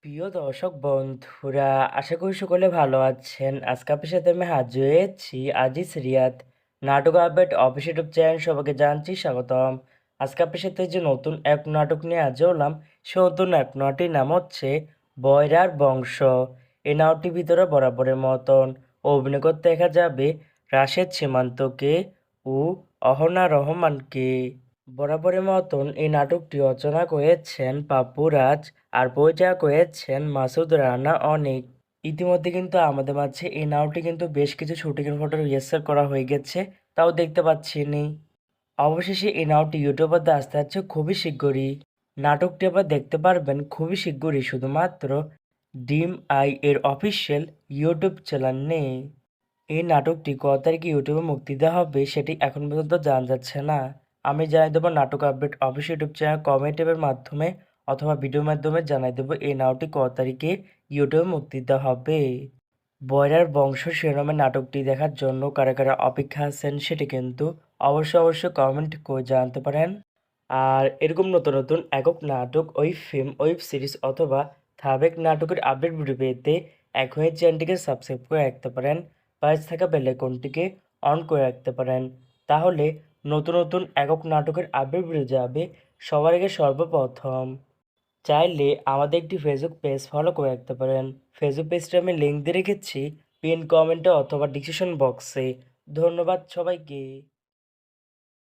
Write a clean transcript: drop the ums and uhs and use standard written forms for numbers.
প্রিয় দর্শক বন্ধুরা, আশা করি সকলে ভালো আছেন। আজকে আপনার সাথে আমি হাজির হয়েছি আজিজ রিয়াদ নাটক আপডেট অফিস ইউটিউব চ্যানেল। সবাইকে জানছি স্বাগতম। আজকে আপনার সাথে যে নতুন এক নাটক নিয়ে হাজির হলাম, সে নতুন এক নাটকটির নাম হচ্ছে বয়রার বংশ। এই নাটকটির ভিতরে বরাবরের মতন অভিনয় করতে দেখা যাবে রাশেদ সীমান্তকে ও অহনা রহমানকে। বরাবরের মতন এই নাটকটি রচনা করেছেন পাপ্পু রাজ আর পরিচালনা করেছেন মাসুদ রানা অনেক। ইতিমধ্যে কিন্তু আমাদের মাঝে এই নাটকটি কিন্তু বেশ কিছু শুটিং ফটো রিহার্সাল করা হয়ে গেছে, তাও দেখতে পাচ্ছি নি। অবশেষে এই নাটকটি ইউটিউবে আসতে যাচ্ছে খুবই শীঘ্রই। নাটকটি আবার দেখতে পারবেন খুবই শীঘ্রই শুধুমাত্র ডিম আই এর অফিসিয়াল ইউটিউব চ্যানেলে। এই নাটকটি কত তারিখে ইউটিউবে মুক্তি দেওয়া হবে সেটি এখন পর্যন্ত জানা যাচ্ছে না। আমি জানিয়ে দেবো নাটক আপডেট অফিস ইউটিউব চ্যানেল কমেন্টের মাধ্যমে অথবা ভিডিওর মাধ্যমে জানিয়ে দেবো এই নাটকটি কত তারিখে ইউটিউবে মুক্তি দেওয়া হবে। বয়রার বংশ শিরোনামের নাটকটি দেখার জন্য কারা কারা অপেক্ষা আছেন সেটি কিন্তু অবশ্যই কমেন্ট করে জানাতে পারেন। আর এরকম নতুন নতুন একক নাটক, ফিল্ম, ওয়েব সিরিজ অথবা ধারাবাহিক নাটকের আপডেট ভিডিও পেতে এখনই চ্যানেলটিকে সাবস্ক্রাইব করে রাখতে পারেন। পাশে থাকা বেল আইকনটিকে অন করে রাখতে পারেন। তাহলে নতুন নতুন একক নাটকের আপডেট ভিডিও যাবে সবার আগে সর্বপ্রথম। চাইলে আমাদের একটি ফেসবুক পেজ ফলো করে রাখতে পারেন। ফেসবুক পেজটা আমি লিঙ্ক দিয়ে রেখেছি পিন কমেন্টে অথবা ডিসক্রিপশন বক্সে। ধন্যবাদ সবাইকে।